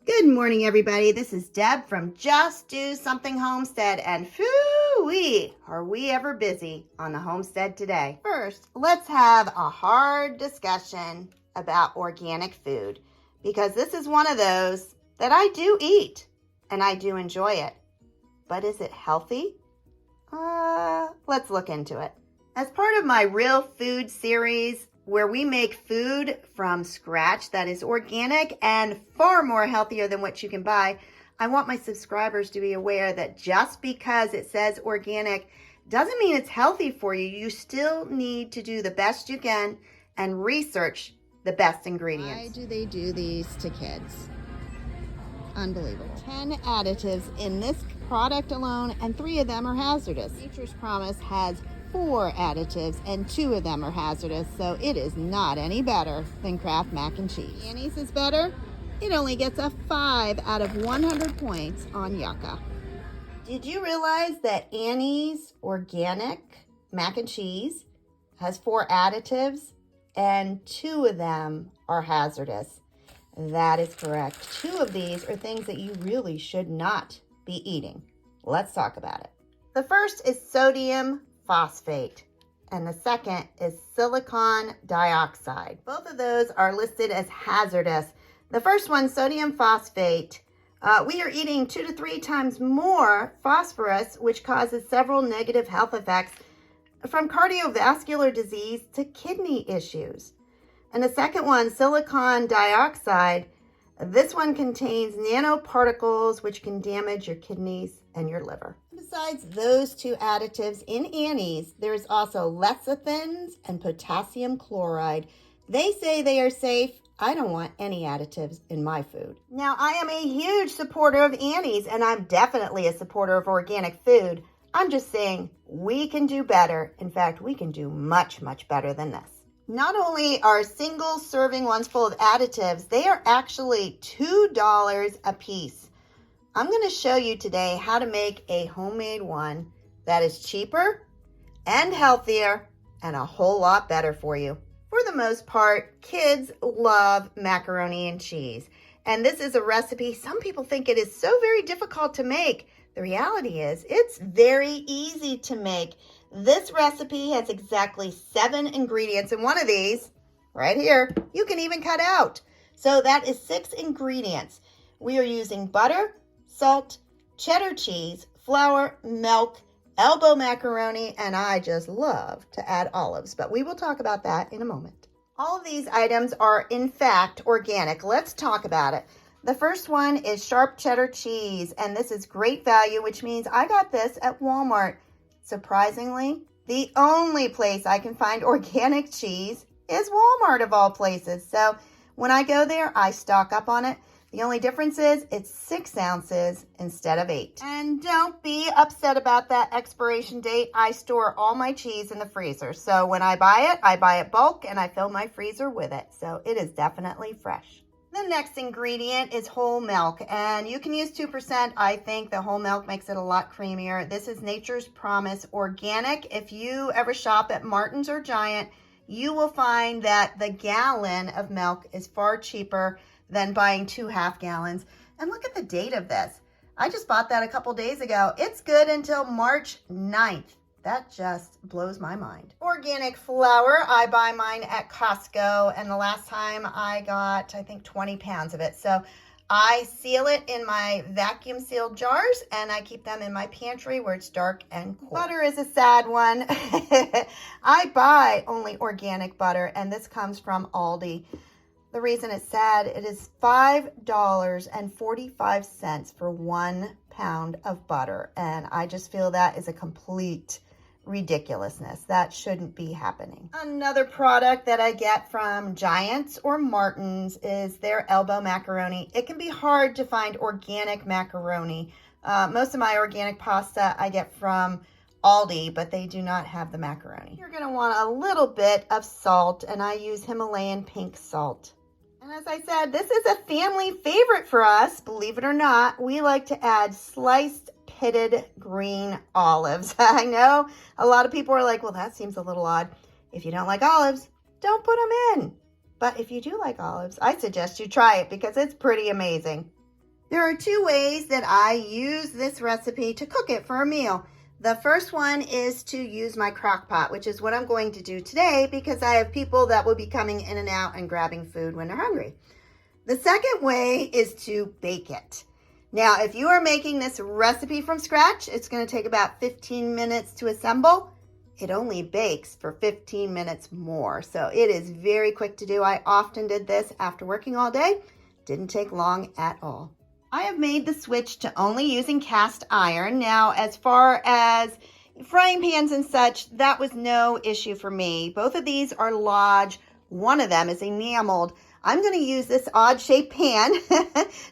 Good morning, everybody. This is Deb from Just Do Something Homestead, and phoo-wee, are we ever busy on the homestead today. First, let's have a hard discussion about organic food, because this is one of those that I do eat, and I do enjoy it. But is it healthy? Let's look into it. As part of my Real Food series, where we make food from scratch that is organic and far more healthier than what you can buy, I want my subscribers to be aware that just because it says organic doesn't mean it's healthy for you. You still need to do the best you can and research the best ingredients. Why do they do these to kids? Unbelievable. 10 additives in this product alone, and 3 of them are hazardous. Nature's Promise has 4 additives, and 2 of them are hazardous, so it is not any better than Kraft mac and cheese. Annie's is better. It only gets a 5 out of 100 points on Yucca. Did you realize that Annie's organic mac and cheese has 4 additives, and 2 of them are hazardous? That is correct. 2 of these are things that you really should not be eating. Let's talk about it. The first is sodium phosphate, and the second is silicon dioxide. Both of those are listed as hazardous. The first one, sodium phosphate, we are eating 2 to 3 times more phosphorus, which causes several negative health effects, from cardiovascular disease to kidney issues. And the second one, silicon dioxide, this one contains nanoparticles which can damage your kidneys and your liver. Besides those 2 additives in Annie's, there's also lecithins and potassium chloride. They say they are safe. I don't want any additives in my food. Now, I am a huge supporter of Annie's, and I'm definitely a supporter of organic food. I'm just saying we can do better. In fact, we can do much, much better than this. Not only are single serving ones full of additives, they are actually $2 a piece. I'm going to show you today how to make a homemade one that is cheaper and healthier and a whole lot better for you. For the most part, kids love macaroni and cheese. And this is a recipe some people think it is so very difficult to make. The reality is it's very easy to make. This recipe has exactly 7 ingredients, and one of these, right here, you can even cut out. So that is 6 ingredients. We are using butter, salt, cheddar cheese, flour, milk, elbow macaroni, and I just love to add olives, but we will talk about that in a moment. All of these items are, in fact, organic. Let's talk about it. The first one is sharp cheddar cheese, and this is great value, which means I got this at Walmart. Surprisingly, the only place I can find organic cheese is Walmart, of all places. So when I go there, I stock up on it. The only difference is it's 6 ounces instead of 8. And don't be upset about that expiration date. I store all my cheese in the freezer. So when I buy it bulk, and I fill my freezer with it. So it is definitely fresh. The next ingredient is whole milk, and you can use 2%. I think the whole milk makes it a lot creamier. This is Nature's Promise Organic. If you ever shop at Martin's or Giant, you will find that the gallon of milk is far cheaper than buying 2 half gallons. And look at the date of this. I just bought that a couple days ago. It's good until March 9th. That just blows my mind. Organic flour, I buy mine at Costco, and the last time I got, I think, 20 pounds of it. So I seal it in my vacuum sealed jars, and I keep them in my pantry where it's dark and cool. Butter is a sad one. I buy only organic butter, and this comes from Aldi. The reason it's sad, it is $5.45 for 1 pound of butter, and I just feel that is a complete ridiculousness. That shouldn't be happening. Another product that I get from Giants or Martin's is their elbow macaroni. It can be hard to find organic macaroni. Most of my organic pasta I get from Aldi, but they do not have the macaroni. You're going to want a little bit of salt, and I use Himalayan pink salt. And as I said, this is a family favorite for us. Believe it or not, we like to add sliced pitted green olives. I know a lot of people are like, well, that seems a little odd. If you don't like olives, don't put them in. But if you do like olives, I suggest you try it because it's pretty amazing. There are two ways that I use this recipe to cook it for a meal. The first one is to use my crock pot, which is what I'm going to do today because I have people that will be coming in and out and grabbing food when they're hungry. The second way is to bake it. Now, if you are making this recipe from scratch, it's going to take about 15 minutes to assemble. It only bakes for 15 minutes more, so it is very quick to do. I often did this after working all day. Didn't take long at all. I have made the switch to only using cast iron. Now, as far as frying pans and such, that was no issue for me. Both of these are Lodge. One of them is enameled. I'm going to use this odd-shaped pan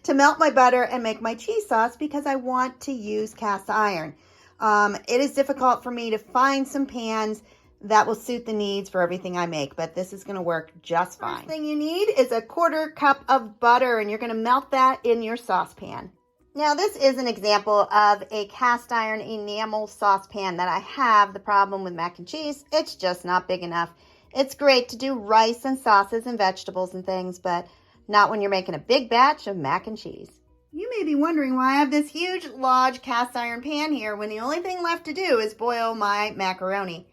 to melt my butter and make my cheese sauce because I want to use cast iron. It is difficult for me to find some pans that will suit the needs for everything I make, but this is going to work just fine. First thing you need is a 1/4 cup of butter, and you're going to melt that in your saucepan. Now, this is an example of a cast iron enamel saucepan that I have. The problem with mac and cheese, it's just not big enough. It's great to do rice and sauces and vegetables and things, but not when you're making a big batch of mac and cheese. You may be wondering why I have this huge Lodge cast iron pan here when the only thing left to do is boil my macaroni.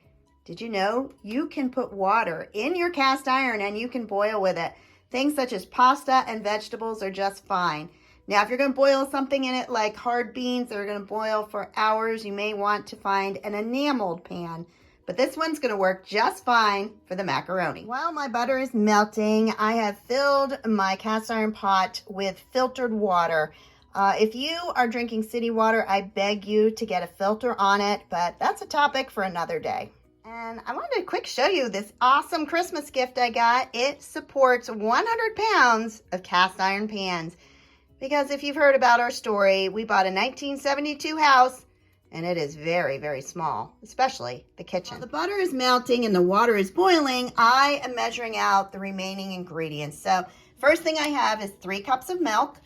Did you know you can put water in your cast iron and you can boil with it? Things such as pasta and vegetables are just fine. Now, if you're going to boil something in it like hard beans that are going to boil for hours, you may want to find an enameled pan. But this one's going to work just fine for the macaroni. While my butter is melting, I have filled my cast iron pot with filtered water. If you are drinking city water, I beg you to get a filter on it, but that's a topic for another day. And I wanted to quick show you this awesome Christmas gift I got. It supports 100 pounds of cast iron pans. Because if you've heard about our story, we bought a 1972 house and it is very, very small, especially the kitchen. While the butter is melting and the water is boiling, I am measuring out the remaining ingredients. So first thing I have is 3 cups of milk.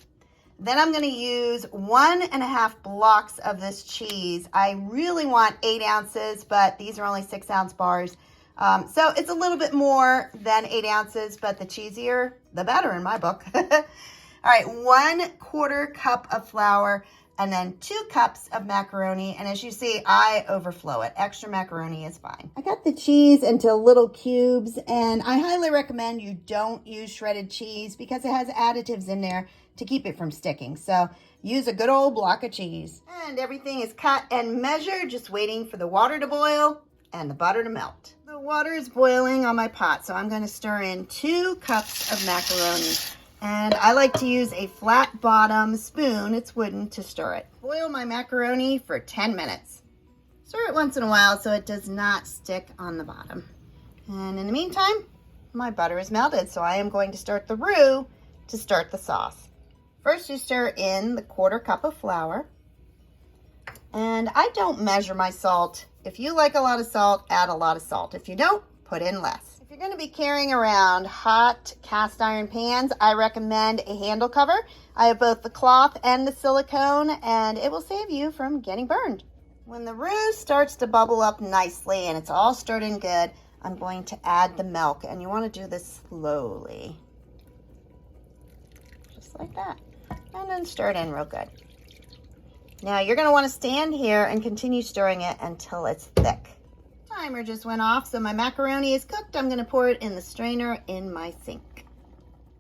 Then I'm going to use 1.5 blocks of this cheese. I really want 8 ounces, but these are only 6-ounce bars. So it's a little bit more than 8 ounces, but the cheesier, the better in my book. All right, 1/4 cup of flour and then 2 cups of macaroni. And as you see, I overflow it. Extra macaroni is fine. I cut the cheese into little cubes, and I highly recommend you don't use shredded cheese because it has additives in there to keep it from sticking. So use a good old block of cheese. And everything is cut and measured, just waiting for the water to boil and the butter to melt. The water is boiling on my pot, so I'm going to stir in 2 cups of macaroni. And I like to use a flat bottom spoon, it's wooden, to stir it. Boil my macaroni for 10 minutes. Stir it once in a while so it does not stick on the bottom. And in the meantime, my butter is melted, so I am going to start the roux to start the sauce. First, you stir in the 1/4 cup of flour. And I don't measure my salt. If you like a lot of salt, add a lot of salt. If you don't, put in less. If you're going to be carrying around hot cast iron pans, I recommend a handle cover. I have both the cloth and the silicone, and it will save you from getting burned. When the roux starts to bubble up nicely and it's all stirred in good, I'm going to add the milk, and you want to do this slowly. Just like that. And then stir it in real good. Now you're going to want to stand here and continue stirring it until it's thick. Timer just went off, so my macaroni is cooked. I'm going to pour it in the strainer in my sink.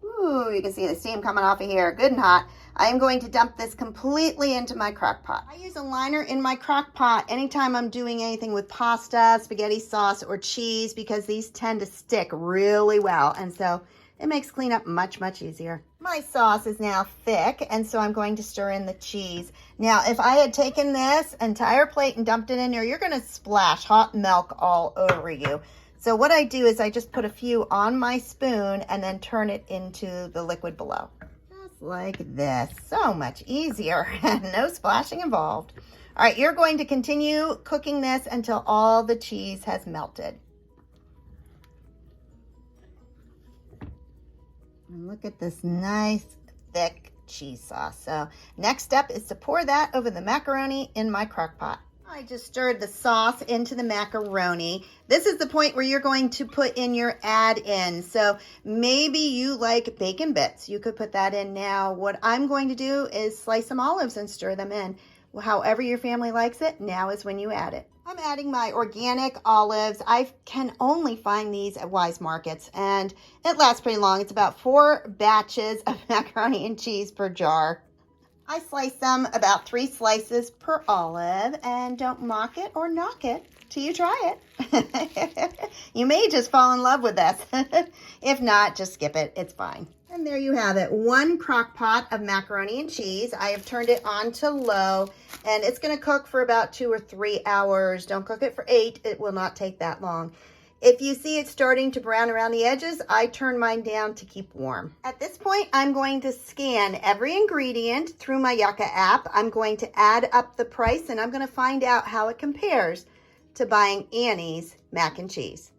Ooh, you can see the steam coming off of here, good and hot. I am going to dump this completely into my crock pot. I use a liner in my crock pot anytime I'm doing anything with pasta, spaghetti sauce, or cheese because these tend to stick really well, and so it makes cleanup much, much easier. My sauce is now thick, and so I'm going to stir in the cheese. Now, if I had taken this entire plate and dumped it in there, you're going to splash hot milk all over you. So what I do is I just put a few on my spoon and then turn it into the liquid below. Just like this. So much easier and no splashing involved. All right, you're going to continue cooking this until all the cheese has melted. And look at this nice, thick cheese sauce. So next step is to pour that over the macaroni in my crock pot. I just stirred the sauce into the macaroni. This is the point where you're going to put in your add-in. So maybe you like bacon bits. You could put that in now. What I'm going to do is slice some olives and stir them in. However your family likes it, now is when you add it. I'm adding my organic olives. I can only find these at Wise Markets, and it lasts pretty long. It's about 4 batches of macaroni and cheese per jar. I slice them about 3 slices per olive, and don't mock it or knock it till you try it. You may just fall in love with this. If not, just skip it. It's fine. And there you have it, 1 crock pot of macaroni and cheese. I have turned it on to low, and it's going to cook for about 2 or 3 hours. Don't cook it for 8. It will not take that long. If you see it starting to brown around the edges, I turn mine down to keep warm. At this point, I'm going to scan every ingredient through my Yucca app. I'm going to add up the price, and I'm going to find out how it compares to buying Annie's mac and cheese.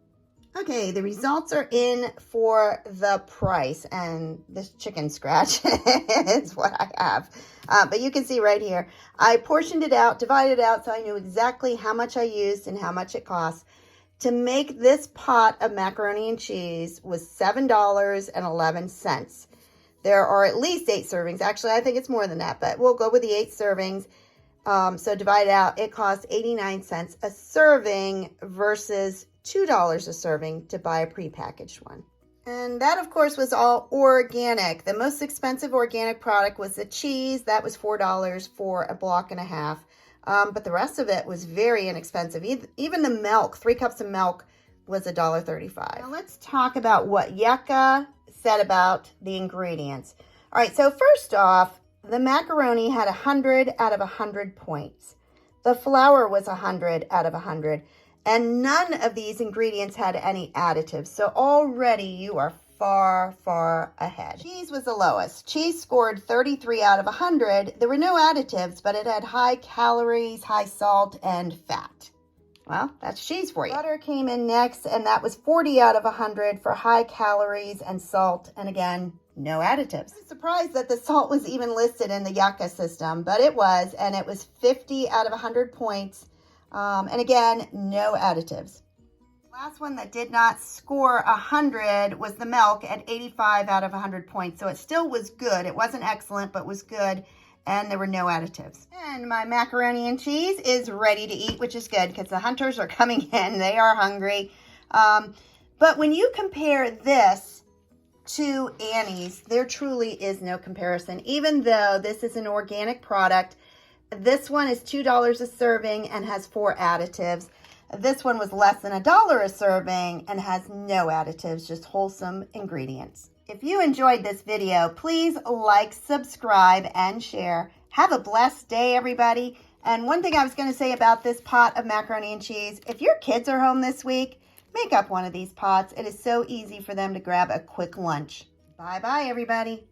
Okay, the results are in for the price, and this chicken scratch is what I have. But you can see right here, I portioned it out, divided it out, so I knew exactly how much I used and how much it cost. To make this pot of macaroni and cheese was $7.11. There are at least 8 servings. Actually, I think it's more than that, but we'll go with the 8 servings. So divide it out, it costs 89 cents a serving versus $2 a serving to buy a prepackaged one. And that, of course, was all organic. The most expensive organic product was the cheese. That was $4 for a block and a half. But the rest of it was very inexpensive. Even the milk, 3 cups of milk, was $1.35. Now let's talk about what Yucca said about the ingredients. All right, so first off, the macaroni had 100 out of 100 points. The flour was 100 out of 100. And none of these ingredients had any additives. So already you are far, far ahead. Cheese was the lowest. Cheese scored 33 out of 100. There were no additives, but it had high calories, high salt, and fat. Well, that's cheese for you. Butter came in next, and that was 40 out of 100 for high calories and salt, and again, no additives. I'm surprised that the salt was even listed in the Yucca system, but it was, and it was 50 out of 100 points. And again, no additives. Last one that did not score 100 was the milk at 85 out of 100 points. So it still was good. It wasn't excellent, but was good. And there were no additives. And my macaroni and cheese is ready to eat, which is good because the hunters are coming in. They are hungry. But when you compare this to Annie's, there truly is no comparison. Even though this is an organic product, this one is $2 a serving and has 4 additives. This one was less than $1 a serving and has no additives, just wholesome ingredients. If you enjoyed this video, please like, subscribe, and share. Have a blessed day, everybody. And one thing I was going to say about this pot of macaroni and cheese, if your kids are home this week, make up one of these pots. It is so easy for them to grab a quick lunch. Bye-bye, everybody.